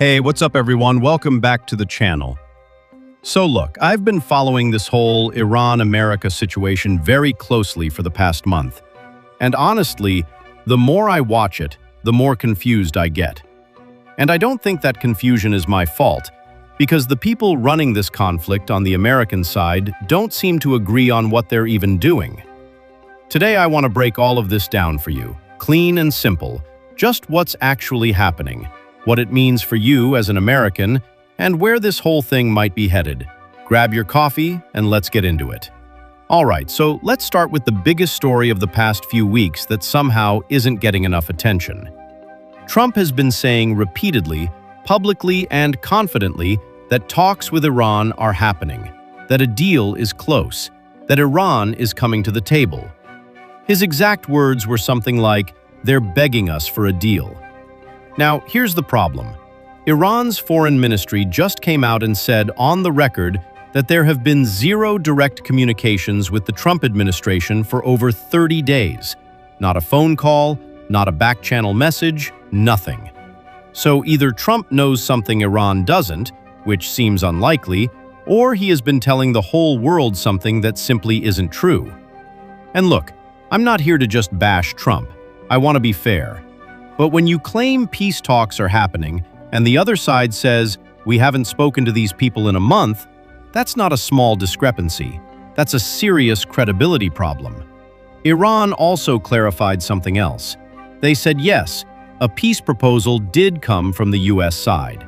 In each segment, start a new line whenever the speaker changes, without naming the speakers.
Hey, what's up everyone? Welcome back to the channel. So look, I've been following this whole Iran-America situation very closely for the past month. And honestly, the more I watch it, the more confused I get. And I don't think that confusion is my fault, because the people running this conflict on the American side don't seem to agree on what they're even doing. Today I want to break all of this down for you, clean and simple, just what's actually happening, what it means for you as an American, and where this whole thing might be headed. Grab your coffee and let's get into it. Alright, so let's start with the biggest story of the past few weeks that somehow isn't getting enough attention. Trump has been saying repeatedly, publicly and confidently, that talks with Iran are happening, that a deal is close, that Iran is coming to the table. His exact words were something like, "They're begging us for a deal." Now, here's the problem. Iran's foreign ministry just came out and said on the record that there have been zero direct communications with the Trump administration for over 30 days. Not a phone call, not a back-channel message, nothing. So either Trump knows something Iran doesn't, which seems unlikely, or he has been telling the whole world something that simply isn't true. And look, I'm not here to just bash Trump. I want to be fair. But when you claim peace talks are happening, and the other side says, we haven't spoken to these people in a month, that's not a small discrepancy. That's a serious credibility problem. Iran also clarified something else. They said yes, a peace proposal did come from the US side.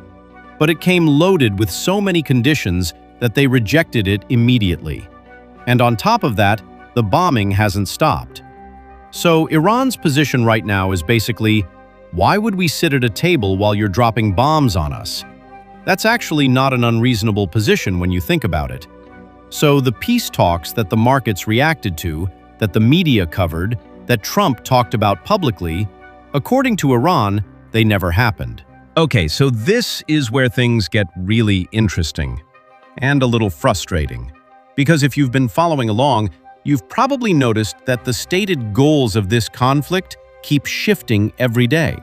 But it came loaded with so many conditions that they rejected it immediately. And on top of that, the bombing hasn't stopped. So Iran's position right now is basically, why would we sit at a table while you're dropping bombs on us? That's actually not an unreasonable position when you think about it. So the peace talks that the markets reacted to, that the media covered, that Trump talked about publicly, according to Iran, they never happened. Okay, so this is where things get really interesting and a little frustrating. Because if you've been following along, you've probably noticed that the stated goals of this conflict keep shifting every day.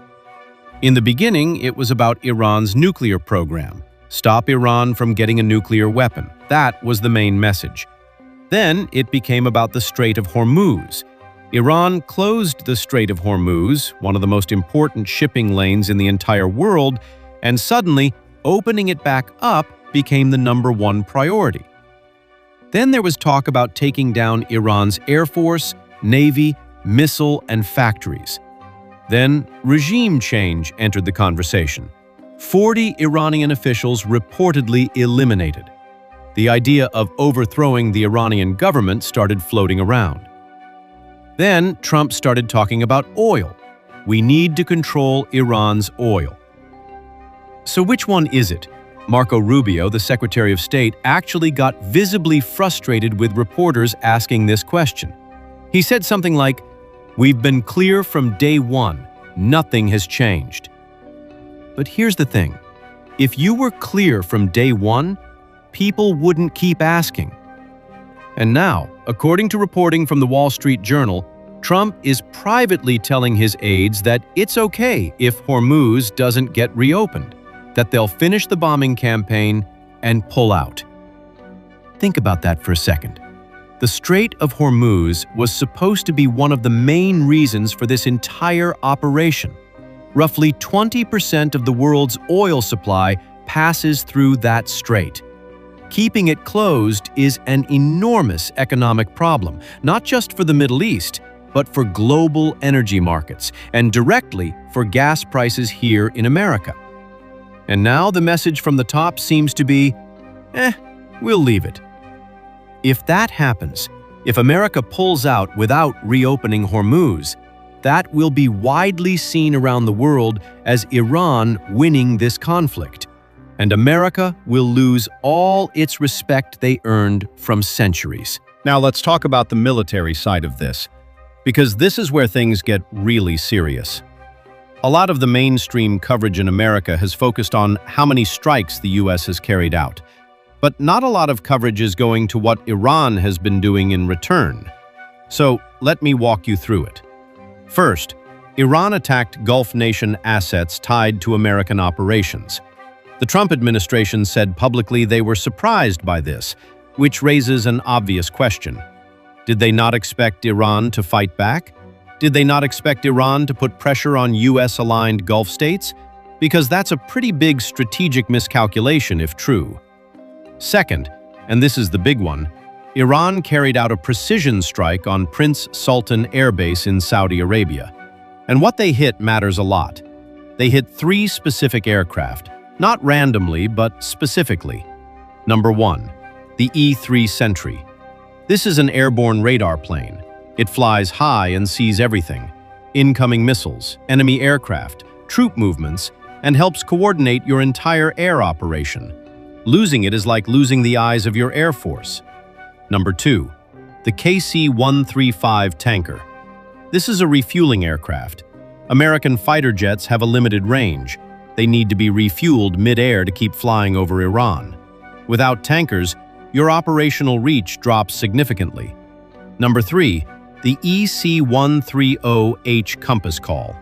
In the beginning, it was about Iran's nuclear program. Stop Iran from getting a nuclear weapon. That was the main message. Then it became about the Strait of Hormuz. Iran closed the Strait of Hormuz, one of the most important shipping lanes in the entire world, and suddenly, opening it back up became the #1 priority. Then there was talk about taking down Iran's air force, navy, missile, and factories. Then regime change entered the conversation. 40 Iranian officials reportedly eliminated. The idea of overthrowing the Iranian government started floating around. Then Trump started talking about oil. We need to control Iran's oil. So which one is it? Marco Rubio, the Secretary of State, actually got visibly frustrated with reporters asking this question. He said something like, "We've been clear from day one. Nothing has changed." But here's the thing. If you were clear from day one, people wouldn't keep asking. And now, according to reporting from the Wall Street Journal, Trump is privately telling his aides that it's okay if Hormuz doesn't get reopened, that they'll finish the bombing campaign and pull out. Think about that for a second. The Strait of Hormuz was supposed to be one of the main reasons for this entire operation. Roughly 20% of the world's oil supply passes through that strait. Keeping it closed is an enormous economic problem, not just for the Middle East, but for global energy markets, and directly for gas prices here in America. And now the message from the top seems to be, we'll leave it. If that happens, if America pulls out without reopening Hormuz, that will be widely seen around the world as Iran winning this conflict, and America will lose all its respect they earned from centuries. Now let's talk about the military side of this, because this is where things get really serious. A lot of the mainstream coverage in America has focused on how many strikes the US has carried out. But not a lot of coverage is going to what Iran has been doing in return. So let me walk you through it. First, Iran attacked Gulf nation assets tied to American operations. The Trump administration said publicly they were surprised by this, which raises an obvious question. Did they not expect Iran to fight back? Did they not expect Iran to put pressure on US-aligned Gulf states? Because that's a pretty big strategic miscalculation if true. Second, and this is the big one, Iran carried out a precision strike on Prince Sultan Air Base in Saudi Arabia. And what they hit matters a lot. They hit 3 specific aircraft, not randomly, but specifically. Number 1, the E-3 Sentry. This is an airborne radar plane. It flies high and sees everything: incoming missiles, enemy aircraft, troop movements, and helps coordinate your entire air operation. Losing it is like losing the eyes of your Air Force. Number 2, the KC-135 tanker. This is a refueling aircraft. American fighter jets have a limited range. They need to be refueled mid-air to keep flying over Iran. Without tankers, your operational reach drops significantly. Number 3, the EC-130H Compass Call.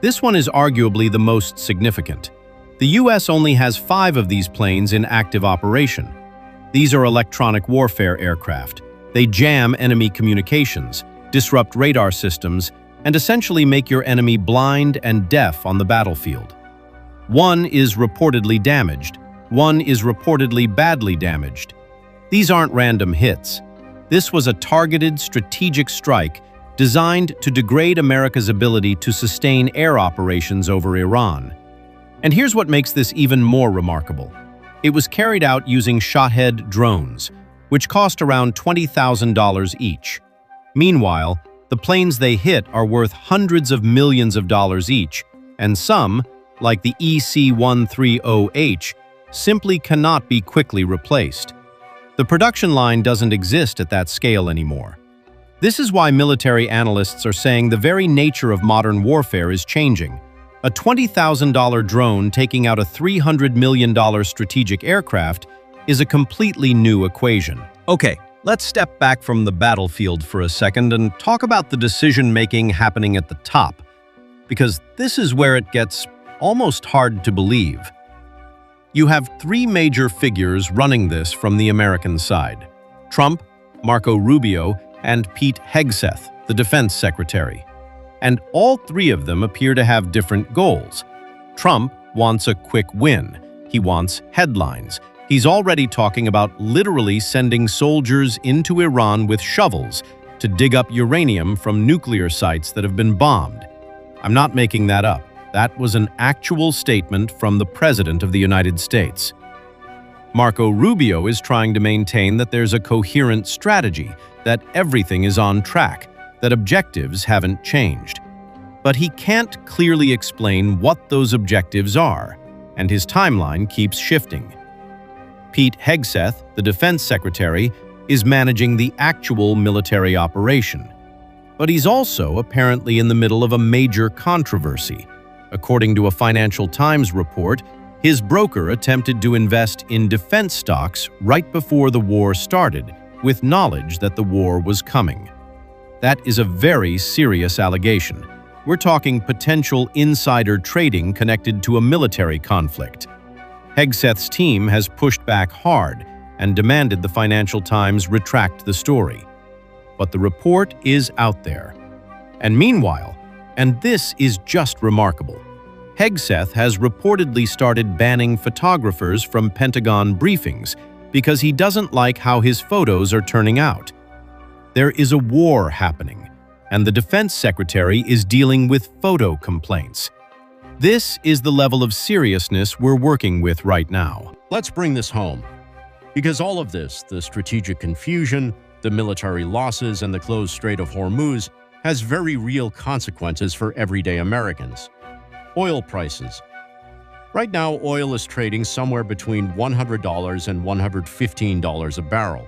This one is arguably the most significant. The US only has 5 of these planes in active operation. These are electronic warfare aircraft. They jam enemy communications, disrupt radar systems, and essentially make your enemy blind and deaf on the battlefield. One is reportedly damaged. One is reportedly badly damaged. These aren't random hits. This was a targeted strategic strike designed to degrade America's ability to sustain air operations over Iran. And here's what makes this even more remarkable. It was carried out using Shahed drones, which cost around $20,000 each. Meanwhile, the planes they hit are worth hundreds of millions of dollars each, and some, like the EC-130H, simply cannot be quickly replaced. The production line doesn't exist at that scale anymore. This is why military analysts are saying the very nature of modern warfare is changing. A $20,000 drone taking out a $300 million strategic aircraft is a completely new equation. Okay, let's step back from the battlefield for a second and talk about the decision-making happening at the top, because this is where it gets almost hard to believe. You have 3 major figures running this from the American side: Trump, Marco Rubio, and Pete Hegseth, the defense secretary. And all 3 of them appear to have different goals. Trump wants a quick win. He wants headlines. He's already talking about literally sending soldiers into Iran with shovels to dig up uranium from nuclear sites that have been bombed. I'm not making that up. That was an actual statement from the President of the United States. Marco Rubio is trying to maintain that there's a coherent strategy, that everything is on track, that objectives haven't changed. But he can't clearly explain what those objectives are, and his timeline keeps shifting. Pete Hegseth, the defense secretary, is managing the actual military operation. But he's also apparently in the middle of a major controversy. According to a Financial Times report, his broker attempted to invest in defense stocks right before the war started, with knowledge that the war was coming. That is a very serious allegation. We're talking potential insider trading connected to a military conflict. Hegseth's team has pushed back hard and demanded the Financial Times retract the story. But the report is out there. And meanwhile, and this is just remarkable, Hegseth has reportedly started banning photographers from Pentagon briefings because he doesn't like how his photos are turning out. There is a war happening, and the defense secretary is dealing with photo complaints. This is the level of seriousness we're working with right now.
Let's bring this home. Because all of this, the strategic confusion, the military losses, and the closed Strait of Hormuz, has very real consequences for everyday Americans. Oil prices. Right now, oil is trading somewhere between $100 and $115 a barrel.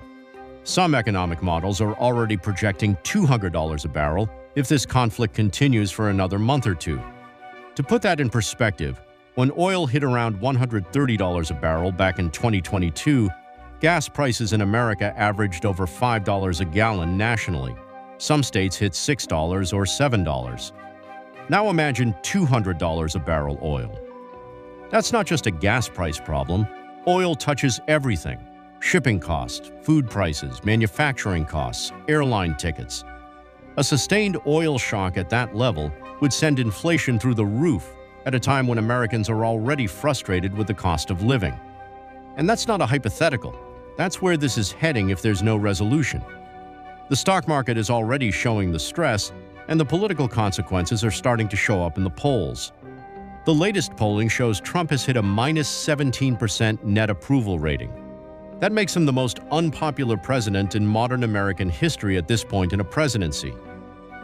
Some economic models are already projecting $200 a barrel if this conflict continues for another month or two. To put that in perspective, when oil hit around $130 a barrel back in 2022, gas prices in America averaged over $5 a gallon nationally. Some states hit $6 or $7. Now imagine $200 a barrel oil. That's not just a gas price problem. Oil touches everything: shipping costs, food prices, manufacturing costs, airline tickets. A sustained oil shock at that level would send inflation through the roof at a time when Americans are already frustrated with the cost of living. And that's not a hypothetical. That's where this is heading if there's no resolution. The stock market is already showing the stress, and the political consequences are starting to show up in the polls. The latest polling shows Trump has hit a minus 17% net approval rating. That makes him the most unpopular president in modern American history at this point in a presidency.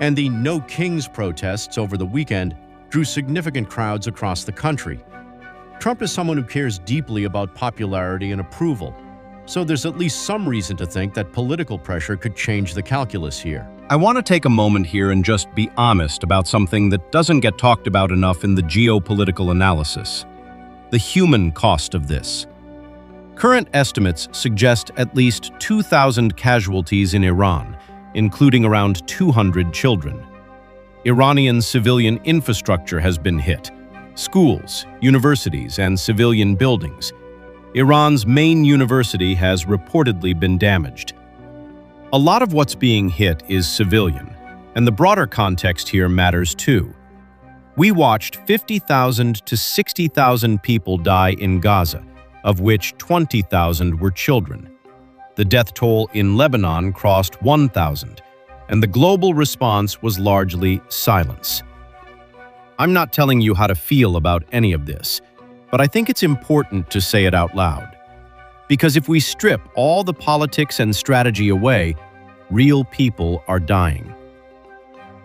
And the No Kings protests over the weekend drew significant crowds across the country. Trump is someone who cares deeply about popularity and approval, so there's at least some reason to think that political pressure could change the calculus here.
I want to take a moment here and just be honest about something that doesn't get talked about enough in the geopolitical analysis: the human cost of this. Current estimates suggest at least 2,000 casualties in Iran, including around 200 children. Iranian civilian infrastructure has been hit: schools, universities, and civilian buildings. Iran's main university has reportedly been damaged. A lot of what's being hit is civilian, and the broader context here matters too. We watched 50,000 to 60,000 people die in Gaza, of which 20,000 were children. The death toll in Lebanon crossed 1,000, and the global response was largely silence. I'm not telling you how to feel about any of this, but I think it's important to say it out loud. Because if we strip all the politics and strategy away, real people are dying.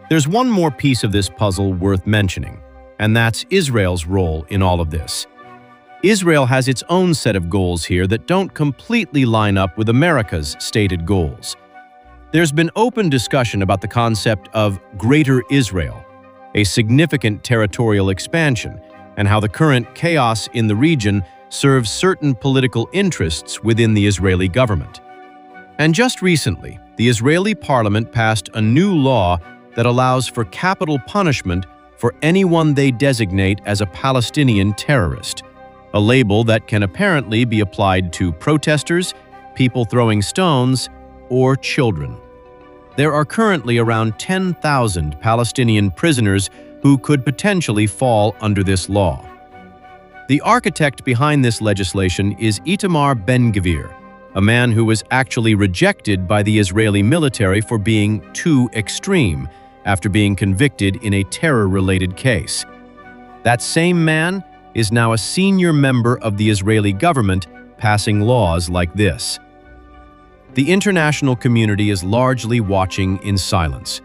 There's one more piece of this puzzle worth mentioning, and that's Israel's role in all of this. Israel has its own set of goals here that don't completely line up with America's stated goals. There's been open discussion about the concept of Greater Israel, a significant territorial expansion, and how the current chaos in the region serves certain political interests within the Israeli government. And just recently, the Israeli parliament passed a new law that allows for capital punishment for anyone they designate as a Palestinian terrorist, a label that can apparently be applied to protesters, people throwing stones, or children. There are currently around 10,000 Palestinian prisoners who could potentially fall under this law. The architect behind this legislation is Itamar Ben-Gvir, a man who was actually rejected by the Israeli military for being too extreme after being convicted in a terror-related case. That same man is now a senior member of the Israeli government passing laws like this. The international community is largely watching in silence,